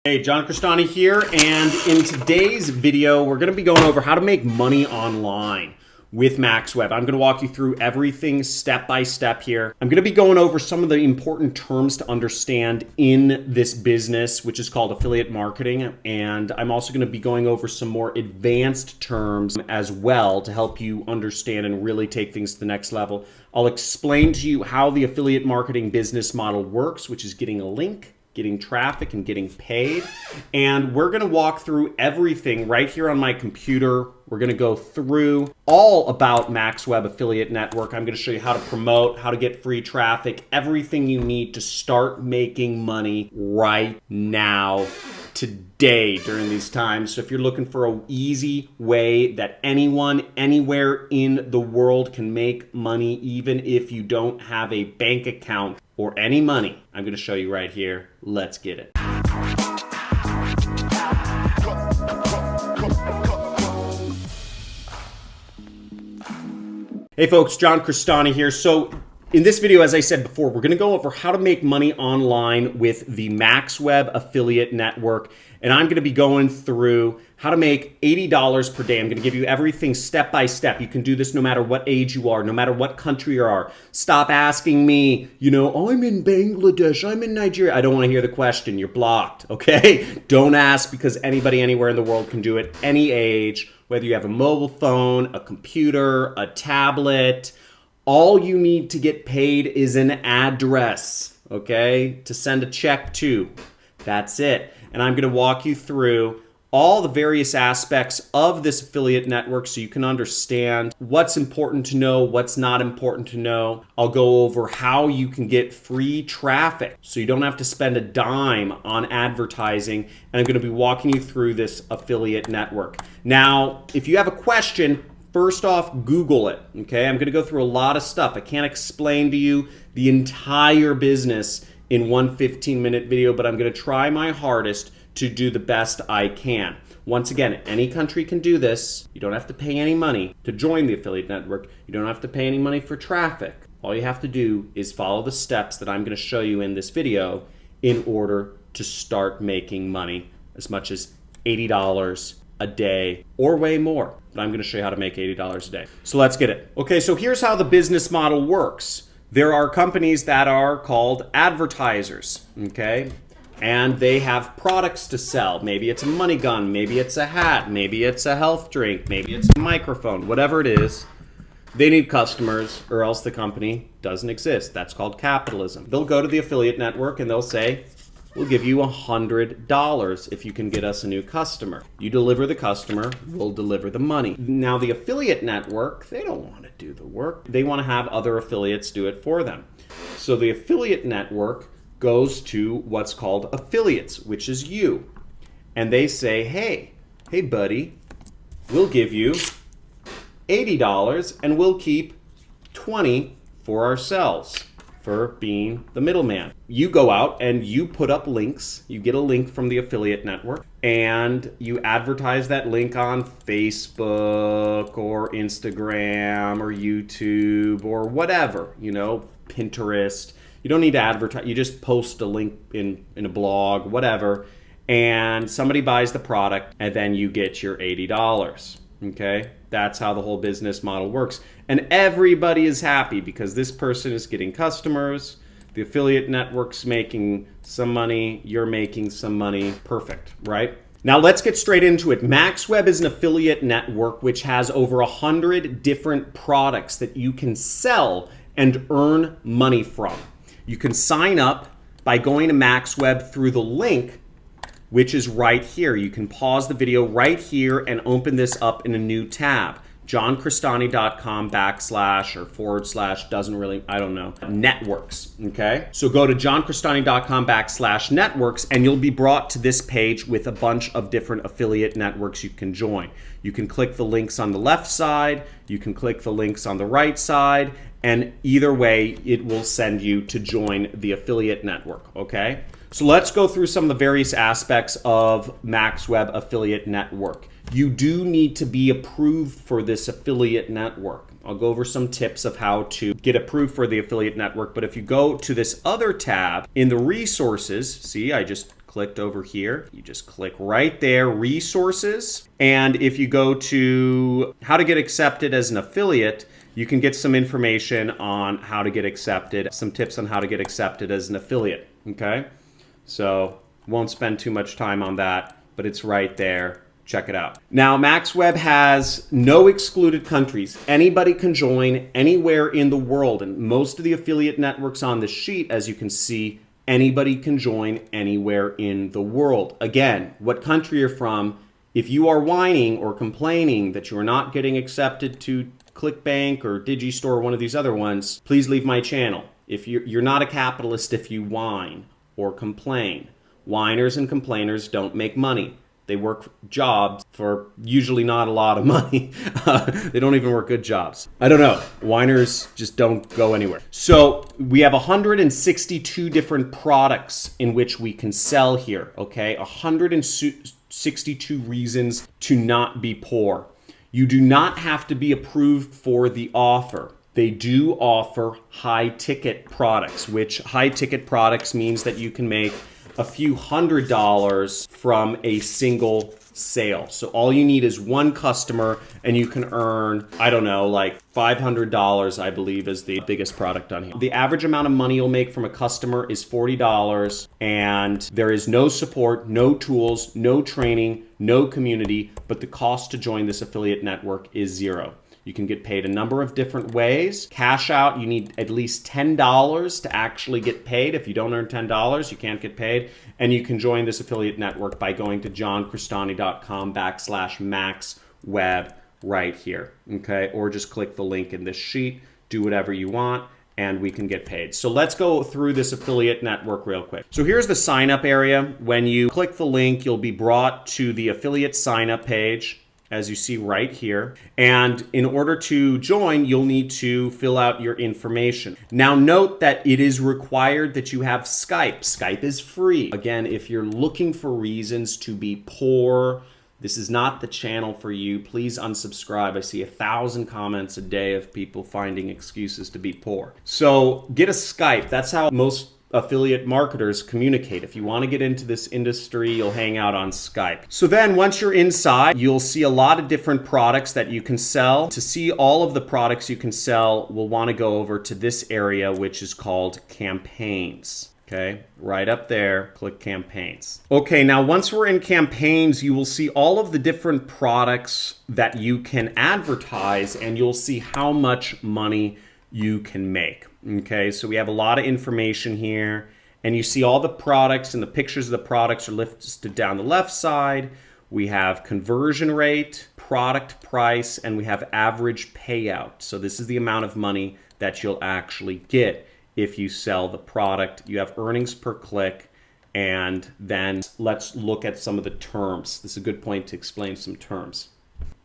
Hey, John Cristani here, and in today's video, we're going to be going over how to make money online with MaxWeb. I'm going to walk you through everything step by step here. I'm going to be going over some of the important terms to understand in this business, which is called affiliate marketing. And I'm also going to be going over some more advanced terms as well to help you understand and really take things to the next level. I'll explain to you how the affiliate marketing business model works, which is getting a link, getting traffic, and getting paid. And we're gonna walk through everything right here on my computer. We're gonna go through all about MaxWeb Affiliate Network. I'm gonna show you how to promote, how to get free traffic, everything you need to start making money right now, today, during these times. So if you're looking for an easy way that anyone, anywhere in the world can make money, even if you don't have a bank account or any money, I'm going to show you right here. Let's get it. Hey folks, John Cristani here. So in this video, as I said before, we're going to go over how to make money online with the MaxWeb Affiliate Network. And I'm going to be going through how to make $80 per day. I'm going to give you everything step by step. You can do this no matter what age you are, no matter what country you are. Stop asking me, I'm in Bangladesh, I'm in Nigeria. I don't want to hear the question. You're blocked, okay? Don't ask, because anybody anywhere in the world can do it, any age, whether you have a mobile phone, a computer, a tablet. All you need to get paid is an address, okay, to send a check to. That's it. And I'm going to walk you through all the various aspects of this affiliate network so you can understand what's important to know, what's not important to know. I'll go over how you can get free traffic so you don't have to spend a dime on advertising. And I'm going to be walking you through this affiliate network. Now, if you have a question, first off, Google it, okay? I'm gonna go through a lot of stuff. I can't explain to you the entire business in one 15-minute video, but I'm gonna try my hardest to do the best I can. Once again, any country can do this. You don't have to pay any money to join the affiliate network. You don't have to pay any money for traffic. All you have to do is follow the steps that I'm gonna show you in this video in order to start making money, as much as $80 a day or way more. But I'm going to show you how to make $80 a day. So let's get it. Okay, so here's how the business model works. There are companies that are called advertisers, okay? And they have products to sell. Maybe it's a money gun, maybe it's a hat, maybe it's a health drink, maybe it's a microphone, whatever it is. They need customers or else the company doesn't exist. That's called capitalism. They'll go to the affiliate network and they'll say, we'll give you $100 if you can get us a new customer. You deliver the customer, we'll deliver the money. Now the affiliate network, they don't want to do the work. They want to have other affiliates do it for them. So the affiliate network goes to what's called affiliates, which is you. And they say, hey buddy, we'll give you $80 and we'll keep $20 for ourselves, for being the middleman. You go out and you put up links. You get a link from the affiliate network and you advertise that link on Facebook or Instagram or YouTube or whatever, Pinterest. You don't need to advertise. You just post a link in a blog, whatever, and somebody buys the product and then you get your $80. Okay, that's how the whole business model works. And everybody is happy because this person is getting customers, the affiliate network's making some money, you're making some money. Perfect, right? Now let's get straight into it. MaxWeb is an affiliate network which has over 100 different products that you can sell and earn money from. You can sign up by going to MaxWeb through the link, which is right here. You can pause the video right here and open this up in a new tab. johncristani.com / doesn't really, I don't know, networks, okay? So go to johncristani.com / networks and you'll be brought to this page with a bunch of different affiliate networks you can join. You can click the links on the left side, you can click the links on the right side, and either way, it will send you to join the affiliate network, okay? So let's go through some of the various aspects of MaxWeb Affiliate Network. You do need to be approved for this affiliate network. I'll go over some tips of how to get approved for the affiliate network. But if you go to this other tab in the resources, see, I just clicked over here. You just click right there, resources. And if you go to how to get accepted as an affiliate, you can get some information on how to get accepted, some tips on how to get accepted as an affiliate, okay? So won't spend too much time on that, but it's right there. Check it out. Now, MaxWeb has no excluded countries. Anybody can join anywhere in the world. And most of the affiliate networks on the sheet, as you can see, anybody can join anywhere in the world. Again, what country you're from, if you are whining or complaining that you are not getting accepted to ClickBank or Digistore or one of these other ones, please leave my channel. If you're not a capitalist if you whine or complain. Whiners and complainers don't make money. They work jobs for usually not a lot of money. They don't even work good jobs. I don't know. Whiners just don't go anywhere. So we have 162 different products in which we can sell here, okay? 162 reasons to not be poor. You do not have to be approved for the offer. They do offer high-ticket products, which high-ticket products means that you can make a few $100s from a single sale. So all you need is one customer and you can earn, I don't know, like $500, I believe is the biggest product on here. The average amount of money you'll make from a customer is $40 and there is no support, no tools, no training, no community, but the cost to join this affiliate network is $0. You can get paid a number of different ways. Cash out, you need at least $10 to actually get paid. If you don't earn $10, you can't get paid. And you can join this affiliate network by going to johncristani.com/MaxWeb right here, okay? Or just click the link in this sheet, do whatever you want, and we can get paid. So let's go through this affiliate network real quick. So here's the sign up area. When you click the link, you'll be brought to the affiliate sign up page, as you see right here. And in order to join, you'll need to fill out your information. Now note that it is required that you have Skype. Skype is free. Again, if you're looking for reasons to be poor, this is not the channel for you. Please unsubscribe. I see 1,000 comments a day of people finding excuses to be poor. So get a Skype. That's how most affiliate marketers communicate. If you want to get into this industry, you'll hang out on Skype. So then once you're inside, you'll see a lot of different products that you can sell. To see all of the products you can sell, we'll want to go over to this area, which is called campaigns. Okay, right up there, click campaigns. Okay, now once we're in campaigns, you will see all of the different products that you can advertise and you'll see how much money you can make. Okay, so we have a lot of information here and you see all the products and the pictures of the products are listed down the left side. We have conversion rate, product price, and we have average payout. So this is the amount of money that you'll actually get if you sell the product. You have earnings per click, and then let's look at some of the terms. This is a good point to explain some terms.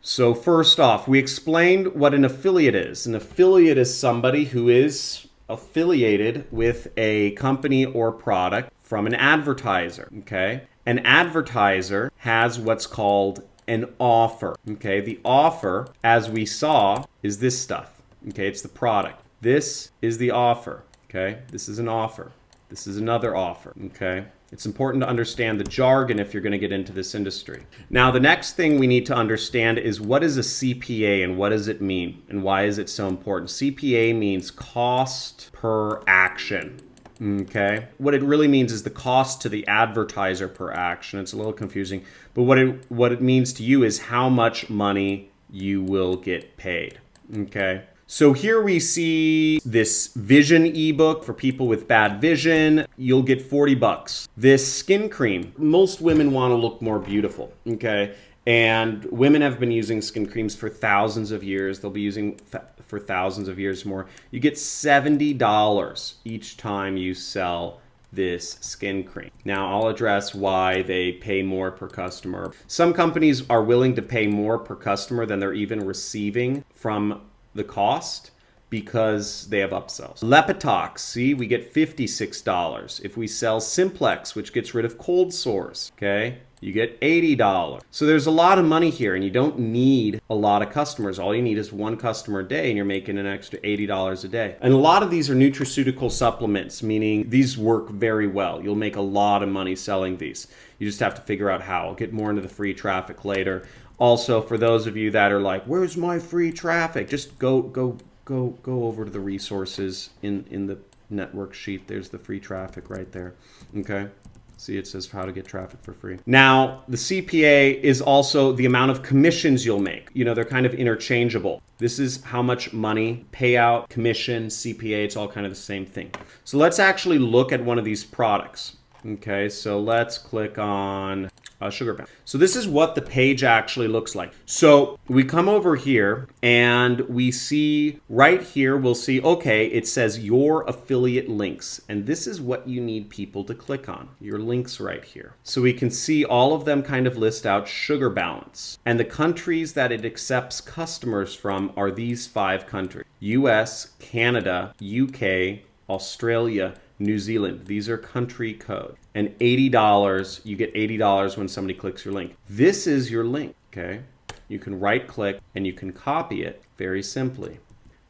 So first off, we explained what an affiliate is. An affiliate is somebody who is affiliated with a company or product from an advertiser, okay? An advertiser has what's called an offer, okay? The offer, as we saw, is this stuff, okay? It's the product. This is the offer, okay? This is an offer. This is another offer, okay? It's important to understand the jargon if you're going to get into this industry. Now, the next thing we need to understand is what is a CPA and what does it mean and why is it so important? CPA means cost per action, okay? What it really means is the cost to the advertiser per action. It's a little confusing, but what it means to you is how much money you will get paid, okay? So here we see this vision ebook for people with bad vision. You'll get 40 bucks. This skin cream, most women want to look more beautiful, okay? And women have been using skin creams for thousands of years. They'll be using for thousands of years more. You get $70 each time you sell this skin cream. Now I'll address why they pay more per customer. Some companies are willing to pay more per customer than they're even receiving from the cost, because they have upsells. Lepitox, see, we get $56. If we sell Simplex, which gets rid of cold sores, okay, you get $80. So there's a lot of money here, and you don't need a lot of customers. All you need is one customer a day, and you're making an extra $80 a day. And a lot of these are nutraceutical supplements, meaning these work very well. You'll make a lot of money selling these. You just have to figure out how. I'll get more into the free traffic later. Also, for those of you that are like, where's my free traffic? Just go over to the resources in the network sheet. There's the free traffic right there. Okay. See, it says how to get traffic for free. Now, the CPA is also the amount of commissions you'll make. You know, they're kind of interchangeable. This is how much money, payout, commission, CPA, it's all kind of the same thing. So let's actually look at one of these products. Okay, so let's click on Sugar Bound. So this is what the page actually looks like. So we come over here and we see right here, we'll see, okay, it says your affiliate links. And this is what you need people to click on, your links right here. So we can see all of them kind of list out sugar balance. And the countries that it accepts customers from are these 5 countries: US, Canada, UK, Australia, New Zealand. These are country code. And $80, you get $80 when somebody clicks your link. This is your link, okay? You can right click and you can copy it very simply.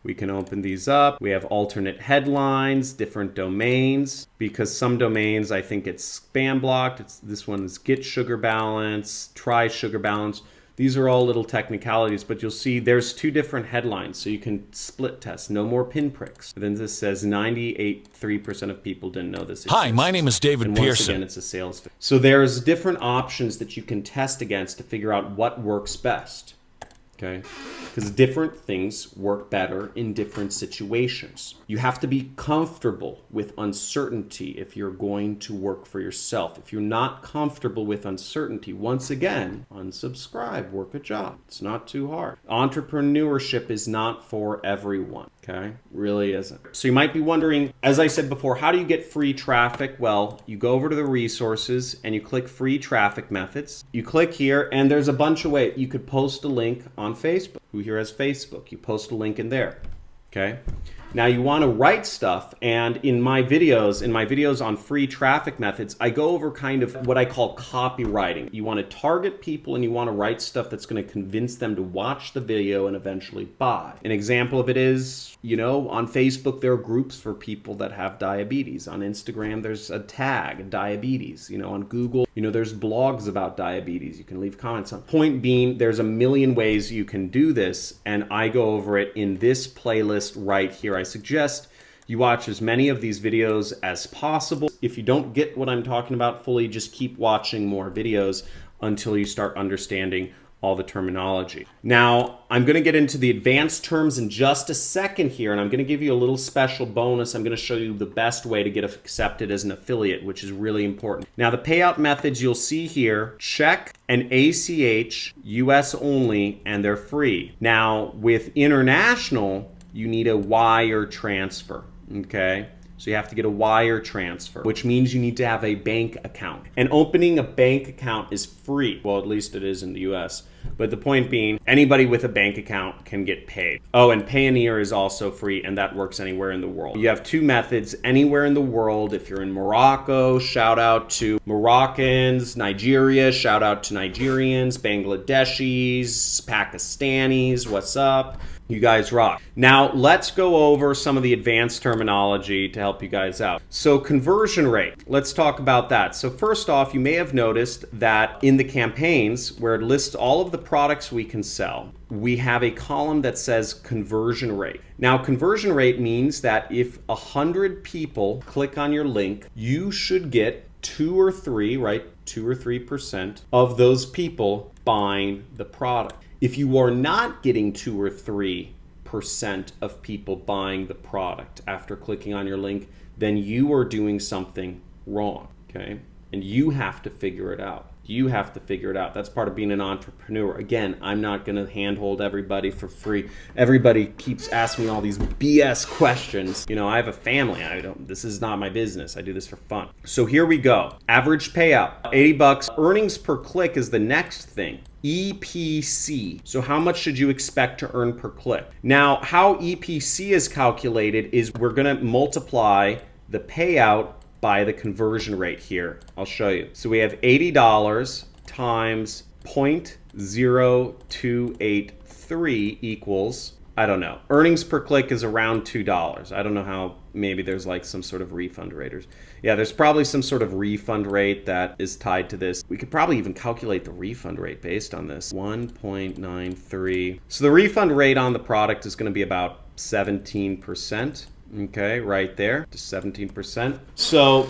We can open these up. We have alternate headlines, different domains, because some domains, I think it's spam blocked. This one is Get Sugar Balance, Try Sugar Balance. These are all little technicalities, but you'll see there's 2 different headlines, so you can split test. No more pinpricks. Then this says 98.3% of people didn't know this exists. Hi, my name is David and Pearson. Once again, it's a sales fix. So there's different options that you can test against to figure out what works best. Okay? Because different things work better in different situations. You have to be comfortable with uncertainty if you're going to work for yourself. If you're not comfortable with uncertainty, once again, unsubscribe, work a job. It's not too hard. Entrepreneurship is not for everyone. Okay? Really isn't. So you might be wondering, as I said before, how do you get free traffic? Well, you go over to the resources and you click free traffic methods. You click here and there's a bunch of ways. You could post a link on Facebook. Who here has Facebook? You post a link in there. Okay? Now you want to write stuff, and in my videos on free traffic methods, I go over kind of what I call copywriting. You want to target people and you want to write stuff that's going to convince them to watch the video and eventually buy. An example of it is, you know, on Facebook there are groups for people that have diabetes. On Instagram there's a tag, diabetes. You know, on Google, you know, there's blogs about diabetes. You can leave comments on. Point being, there's a million ways you can do this, and I go over it in this playlist right here. I suggest you watch as many of these videos as possible. If you don't get what I'm talking about fully, just keep watching more videos until you start understanding all the terminology. Now, I'm going to get into the advanced terms in just a second here, and I'm going to give you a little special bonus. I'm going to show you the best way to get accepted as an affiliate, which is really important. Now, the payout methods you'll see here, check and ACH, US only, and they're free. Now, with international, you need a wire transfer, okay? So you have to get a wire transfer, which means you need to have a bank account. And opening a bank account is free. Well, at least it is in the US. But the point being, anybody with a bank account can get paid. Oh, and Payoneer is also free, and that works anywhere in the world. You have 2 methods anywhere in the world. If you're in Morocco, shout out to Moroccans. Nigeria, shout out to Nigerians. Bangladeshis, Pakistanis, what's up? You guys rock. Now, let's go over some of the advanced terminology to help you guys out. So conversion rate, let's talk about that. So first off, you may have noticed that in the campaigns where it lists all of the products we can sell, we have a column that says conversion rate. Now, conversion rate means that if 100 people click on your link, you should get 2 or 3, right? 2 or 3% of those people buying the product. If you are not getting 2 or 3% of people buying the product after clicking on your link, then you are doing something wrong, okay? And you have to figure it out. You have to figure it out. That's part of being an entrepreneur. Again, I'm not going to handhold everybody for free. Everybody keeps asking me all these BS questions. You know, I have a family. This is not my business. I do this for fun. So here we go. Average payout, 80 bucks. Earnings per click is the next thing. EPC. So how much should you expect to earn per click? Now, how EPC is calculated is we're going to multiply the payout by the conversion rate here. I'll show you. So we have $80 times 0.0283 equals, I don't know. Earnings per click is around $2. I don't know how, maybe there's like some sort of refund rate. Yeah, there's probably some sort of refund rate that is tied to this. We could probably even calculate the refund rate based on this. 1.93. So the refund rate on the product is going to be about 17%. Okay, right there, just 17%. So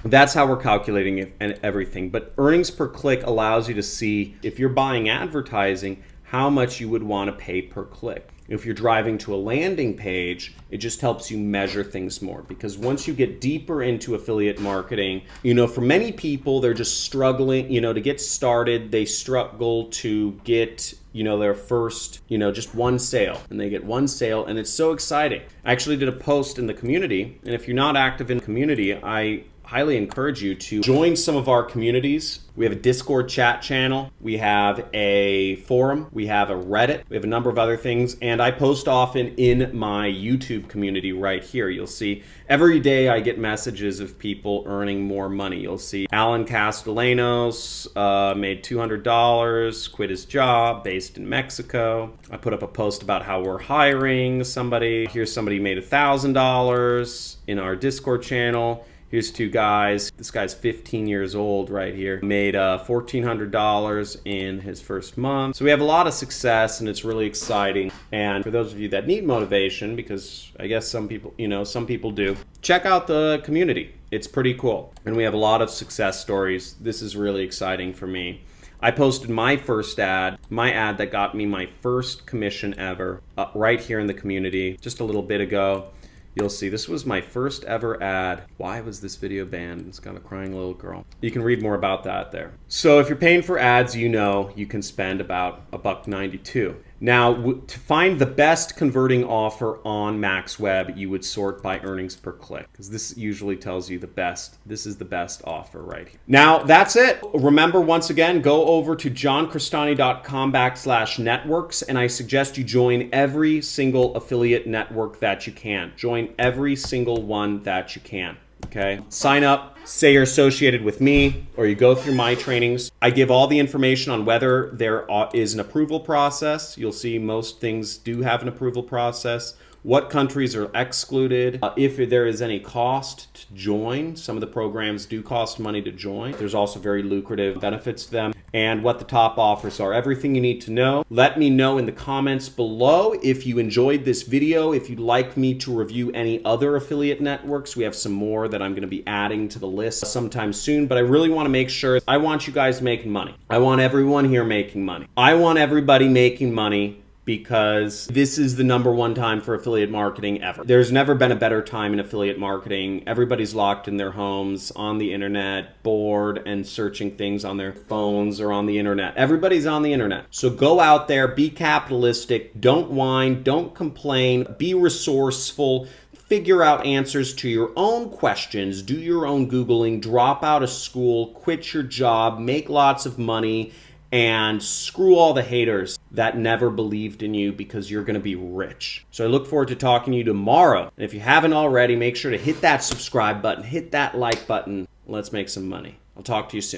that's how we're calculating it and everything. But earnings per click allows you to see, if you're buying advertising, how much you would want to pay per click. If you're driving to a landing page, it just helps you measure things more, because once you get deeper into affiliate marketing, you know, for many people, they're just struggling, you know, to get started. They struggle to get, you know, their first, you know, just one sale, and they get one sale, and it's so exciting. I actually did a post in the community, and if you're not active in the community, I highly encourage you to join some of our communities. We have a Discord chat channel, we have a forum, we have a Reddit, we have a number of other things, and I post often in my YouTube community right here. You'll see every day I get messages of people earning more money. You'll see Alan Castellanos made $200, quit his job, based in Mexico. I put up a post about how we're hiring somebody. Here's somebody made $1,000 in our Discord channel. Here's two guys. This guy's 15 years old right here. Made $1,400 in his first month. So we have a lot of success, and it's really exciting. And for those of you that need motivation, because I guess some people, you know, some people do, check out the community. It's pretty cool. And we have a lot of success stories. This is really exciting for me. I posted my first ad, my ad that got me my first commission ever, right here in the community just a little bit ago. You'll see this was my first ever ad. Why was this video banned? It's got a crying little girl. You can read more about that there. So if you're paying for ads, you know you can spend about $1.92. Now, to find the best converting offer on MaxWeb, you would sort by earnings per click, because this usually tells you the best. This is the best offer right here. Now, that's it. Remember, once again, go over to johncristani.com/networks, and I suggest you join every single affiliate network that you can. Join every single one that you can. Okay, sign up, say you're associated with me, or you go through my trainings. I give all the information on whether there is an approval process. You'll see most things do have an approval process. What countries are excluded, if there is any cost to join. Some of the programs do cost money to join. There's also very lucrative benefits to them, and what the top offers are. Everything you need to know. Let me know in the comments below if you enjoyed this video, if you'd like me to review any other affiliate networks. We have some more that I'm going to be adding to the list sometime soon, but I really want to make sure, I want you guys making money. I want everyone here making money. I want everybody making money, because this is the #1 time for affiliate marketing ever. There's never been a better time in affiliate marketing. Everybody's locked in their homes, on the internet, bored, and searching things on their phones or on the internet. Everybody's on the internet. So go out there, be capitalistic, don't whine, don't complain, be resourceful, figure out answers to your own questions, do your own Googling, drop out of school, quit your job, make lots of money, and screw all the haters that never believed in you, because you're going to be rich. So I look forward to talking to you tomorrow. And if you haven't already, make sure to hit that subscribe button, hit that like button. Let's make some money. I'll talk to you soon.